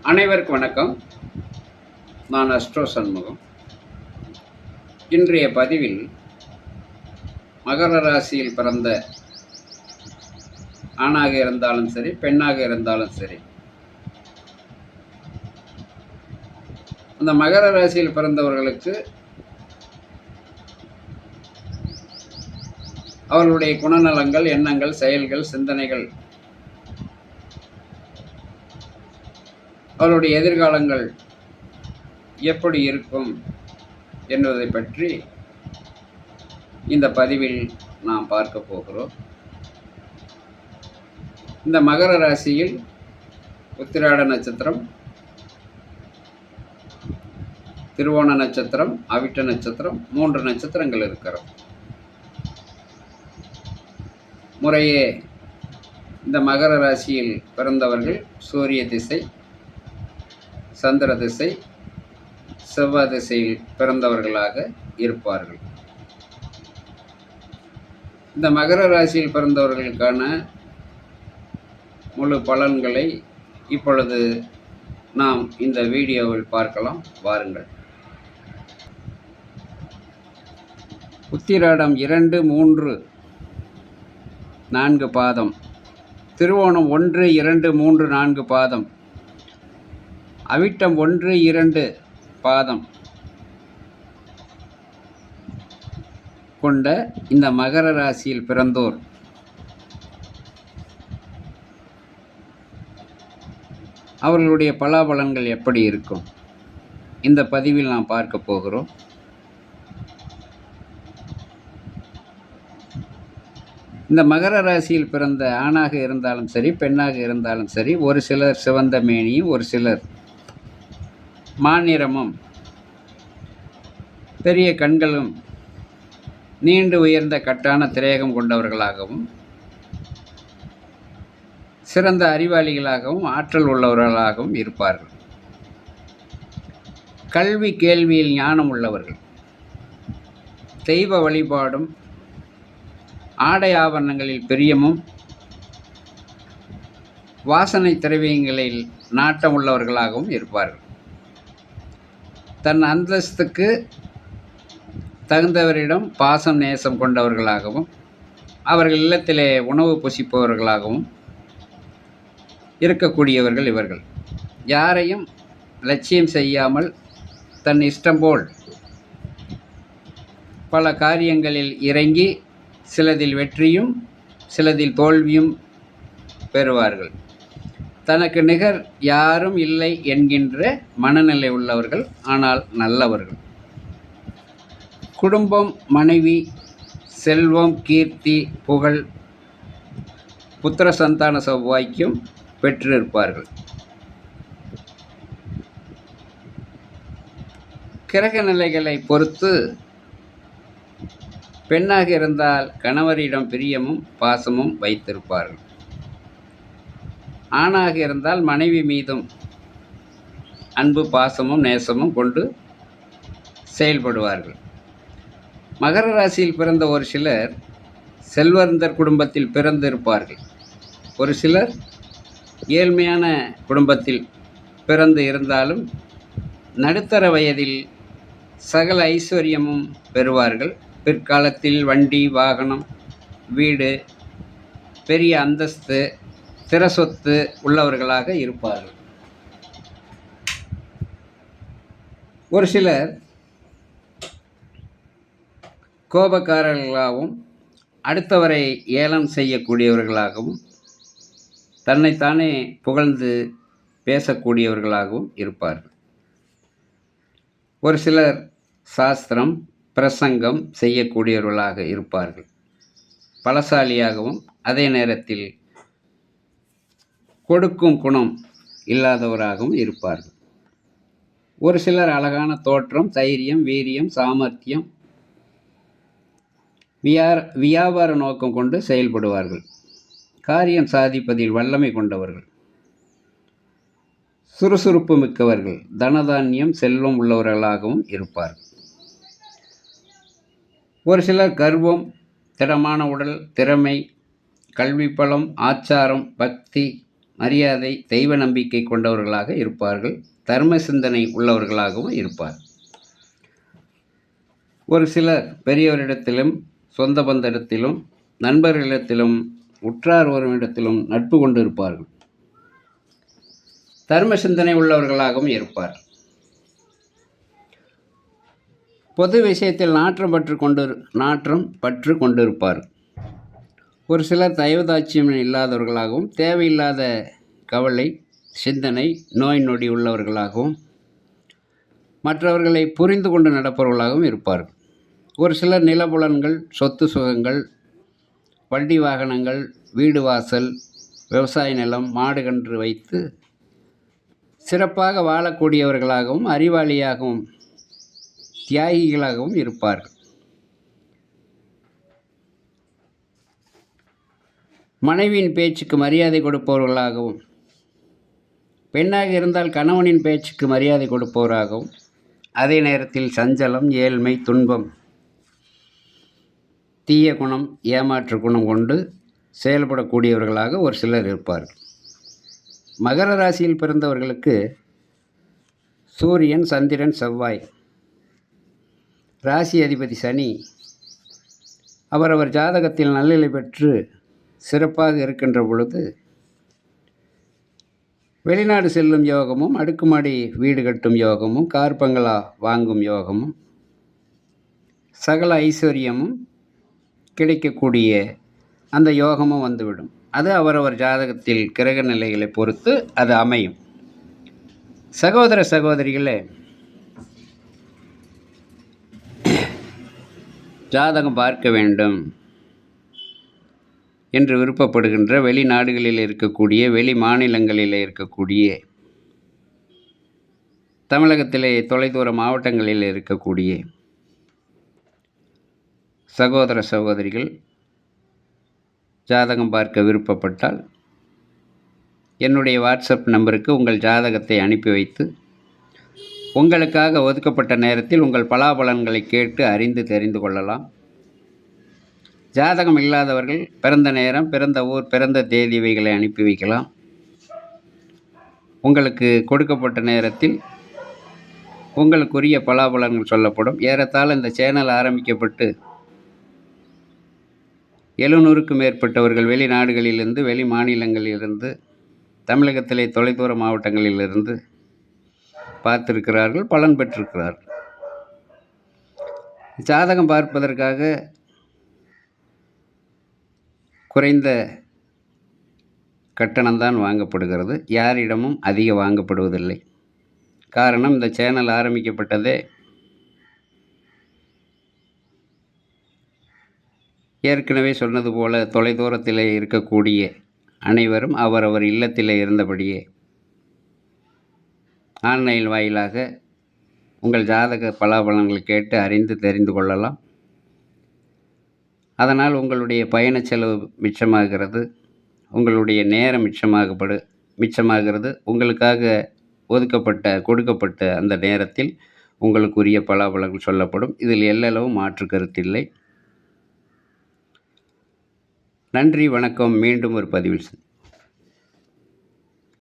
அனைவருக்கும் வணக்கம். நான் அஸ்ட்ரோ சண்முகம். இன்றைய பதிவில் மகர ராசியில் பிறந்த ஆணாக இருந்தாலும் சரி, பெண்ணாக இருந்தாலும் சரி, அந்த மகர ராசியில் பிறந்தவர்களுக்கு அவர்களுடைய குணநலங்கள், எண்ணங்கள், செயல்கள், சிந்தனைகள், அவருடைய எதிர்காலங்கள் எப்படி இருக்கும் என்பதை பற்றி இந்த பதிவில் நாம் பார்க்க போகிறோம். இந்த மகர ராசியில் உத்திராட நட்சத்திரம், திருவோண நட்சத்திரம், அவிட்ட நட்சத்திரம், 3 நட்சத்திரங்கள் இருக்கிறது. முறையே இந்த மகர ராசியில் பிறந்தவர்கள் சூரிய திசை, சந்திர திசை, செவ்வாய் திசையில் பிறந்தவர்களாக இருப்பார்கள். இந்த மகர ராசியில் பிறந்தவர்களுக்கான முழு பலன்களை இப்பொழுது நாம் இந்த வீடியோவில் பார்க்கலாம். வாருங்கள். உத்திராடம் 2, 3, 4 பாதம், திருவோணம் 1, 2, 3, 4 பாதம், அவிட்டம் 1, 2 பாதம் கொண்ட இந்த மகர ராசியில் பிறந்தோர் அவர்களுடைய பலாபலன்கள் எப்படி இருக்கும் இந்த பதிவில் நாம் பார்க்க போகிறோம். இந்த மகர ராசியில் பிறந்த ஆணாக இருந்தாலும் சரி, பெண்ணாக இருந்தாலும் சரி, ஒரு சிலர் சிவந்த மேனியும், ஒரு சிலர் மாநிறமும், பெரிய கண்களும், நீண்டு உயர்ந்த கட்டான திரேகம் கொண்டவர்களாகவும், சிறந்த அறிவாளிகளாகவும், ஆற்றல் உள்ளவர்களாகவும் இருப்பார்கள். கல்வி கேள்வியில் ஞானம் உள்ளவர்கள், தெய்வ வழிபாடும், ஆடை ஆபரணங்களில் பிரியமும், வாசனை திரவியங்களில் நாட்டம் உள்ளவர்களாகவும் இருப்பார்கள். தன் அந்தஸ்துக்கு தகுந்தவரிடம் பாசம் நேசம் கொண்டவர்களாகவும், அவர்கள் இல்லத்திலே உணவு புசிப்பவர்களாகவும் இருக்கக்கூடியவர்கள் இவர்கள். யாரையும் லட்சியம் செய்யாமல் தன் இஷ்டம் போல் பல காரியங்களில் இறங்கி சிலதில் வெற்றியும் சிலதில் தோல்வியும் பெறுவார்கள். தனக்கு நிகர் யாரும் இல்லை என்கின்ற மனநிலை உள்ளவர்கள், ஆனால் நல்லவர்கள். குடும்பம், மனைவி, செல்வம், கீர்த்தி, புகழ், புத்திர சந்தான சௌபாக்கியம் பெற்றிருப்பார்கள். கிரக நிலைகளை பொறுத்து பெண்ணாக இருந்தால் கணவரிடம் பிரியமும் பாசமும் வைத்திருப்பார்கள். ஆணாக இருந்தால் மனைவி மீதும் அன்பு, பாசமும் நேசமும் கொண்டு செயல்படுவார்கள். மகர ராசியில் பிறந்த ஒரு சிலர் செல்வந்தர் குடும்பத்தில் பிறந்திருப்பார்கள். ஒரு சிலர் ஏழ்மையான குடும்பத்தில் பிறந்து இருந்தாலும் நடுத்தர வயதில் சகல ஐஸ்வர்யமும் பெறுவார்கள். பிற்காலத்தில் வண்டி, வாகனம், வீடு, பெரிய அந்தஸ்து, ஸ்திர சொத்து உள்ளவர்களாக இருப்பார்கள். ஒரு சிலர் கோபக்காரர்களாகவும், அடுத்தவரை ஏளனம் செய்யக்கூடியவர்களாகவும், தன்னைத்தானே புகழ்ந்து பேசக்கூடியவர்களாகவும் இருப்பார்கள். ஒரு சிலர் சாஸ்திரம், பிரசங்கம் செய்யக்கூடியவர்களாக இருப்பார்கள். பலசாலியாகவும் அதே நேரத்தில் கொடுக்கும் குணம் இல்லாதவராகவும் இருப்பார்கள். ஒரு சிலர் அழகான தோற்றம், தைரியம், வீரியம், சாமர்த்தியம், வியாபார நோக்கம் கொண்டு செயல்படுவார்கள். காரியம் சாதிப்பதில் வல்லமை கொண்டவர்கள், சுறுசுறுப்பு மிக்கவர்கள், தனதானியம், செல்வம் உள்ளவர்களாகவும் இருப்பார்கள். ஒரு சிலர் கர்வம், திடமான உடல், திறமை, கல்வி பலம், ஆச்சாரம், பக்தி, மரியாதை, தெய்வ நம்பிக்கை கொண்டவர்களாக இருப்பார்கள். தர்ம சிந்தனை உள்ளவர்களாகவும் இருப்பார். ஒரு சிலர் பெரியவரிடத்திலும், சொந்த பந்தரிடத்திலும், நண்பர்களிடத்திலும், உற்றார் உறவினரிடத்திலும் நட்பு கொண்டு இருப்பார்கள். தர்ம சிந்தனை உள்ளவர்களாகவும் இருப்பார். பொது விஷயத்தில் நாற்றம் பற்று கொண்டிருப்பார். ஒரு சிலர் தயவுதாட்சியம் இல்லாதவர்களாகவும், தேவையில்லாத கவலை, சிந்தனை, நோய் நொடி உள்ளவர்களாகவும், மற்றவர்களை புரிந்து கொண்டு நடப்பவர்களாகவும் இருப்பார்கள். ஒரு சிலர் நிலபுலன்கள், சொத்து சுகங்கள், வண்டி வாகனங்கள், வீடு வாசல், விவசாய நிலம், மாடு கன்று வைத்து சிறப்பாக வாழக்கூடியவர்களாகவும், அறிவாளியாகவும், தியாகிகளாகவும் இருப்பார்கள். மனைவியின் பேச்சுக்கு மரியாதை கொடுப்பவர்களாகவும், பெண்ணாக இருந்தால் கணவனின் பேச்சுக்கு மரியாதை கொடுப்பவராகவும், அதே நேரத்தில் சஞ்சலம், ஏழ்மை, துன்பம், தீய குணம், ஏமாற்று குணம் கொண்டு செயல்படக்கூடியவர்களாக ஒரு சிலர் இருப்பார்கள். மகர ராசியில் பிறந்தவர்களுக்கு சூரியன், சந்திரன், செவ்வாய், ராசி அதிபதி சனி அவரவர் ஜாதகத்தில் நல்நிலை பெற்று சிறப்பாக இருக்கின்ற பொழுது வெளிநாடு செல்லும் யோகமும், அடுக்குமாடி வீடு கட்டும் யோகமும், கார் பங்களா வாங்கும் யோகமும், சகல ஐஸ்வர்யமும் கிடைக்கக்கூடிய அந்த யோகமும் வந்துவிடும். அது அவரவர் ஜாதகத்தில் கிரக நிலைகளை பொறுத்து அது அமையும். சகோதர சகோதரிகளே, ஜாதகம் பார்க்க வேண்டும் என்று விருப்பப்படுகின்ற வெளிநாடுகளில் இருக்கக்கூடிய, வெளி மாநிலங்களில் இருக்கக்கூடிய, தமிழகத்திலே தொலைதூர மாவட்டங்களில் இருக்கக்கூடிய சகோதர சகோதரிகள் ஜாதகம் பார்க்க விருப்பப்பட்டால் என்னுடைய வாட்ஸ்அப் நம்பருக்கு உங்கள் ஜாதகத்தை அனுப்பி வைத்து உங்களுக்காக ஒதுக்கப்பட்ட நேரத்தில் உங்கள் பலாபலன்களை கேட்டு அறிந்து தெரிந்து கொள்ளலாம். ஜாதகம் இல்லாதவர்கள் பிறந்த நேரம், பிறந்த ஊர், பிறந்த தேதி இவைகளை அனுப்பி வைக்கலாம். உங்களுக்கு கொடுக்கப்பட்ட நேரத்தில் உங்களுக்குரிய பலாபலன்கள் சொல்லப்படும். ஏறத்தாழ இந்த சேனல் ஆரம்பிக்கப்பட்டு 700க்கும் மேற்பட்டவர்கள் வெளிநாடுகளிலிருந்து, வெளி மாநிலங்களிலிருந்து, தமிழகத்திலே தொலைதூர மாவட்டங்களிலிருந்து பார்த்திருக்கிறார்கள், பலன் பெற்றிருக்கிறார்கள். ஜாதகம் பார்ப்பதற்காக குறைந்த கட்டணம்தான் வாங்கப்படுகிறது. யாரிடமும் அதிக வாங்கப்படுவதில்லை. காரணம், இந்த சேனல் ஆரம்பிக்கப்பட்டதே ஏற்கனவே சொன்னது போல தொலைதூரத்திலே இருக்கக்கூடிய அனைவரும் அவரவர் இல்லத்திலே இருந்தபடியே ஆன்லைன் வாயிலாக உங்கள் ஜாதக பலாபலன்களை கேட்டு அறிந்து தெரிந்து கொள்ளலாம். அதனால் உங்களுடைய பயண செலவு மிச்சமாகிறது, உங்களுடைய நேரம் மிச்சமாகிறது. உங்களுக்காக கொடுக்கப்பட்ட அந்த நேரத்தில் உங்களுக்குரிய பலாபலன்கள் சொல்லப்படும். இதில் எல்லளவும் மாற்று கருத்தில்லை. நன்றி, வணக்கம். மீண்டும் ஒரு பதிவில்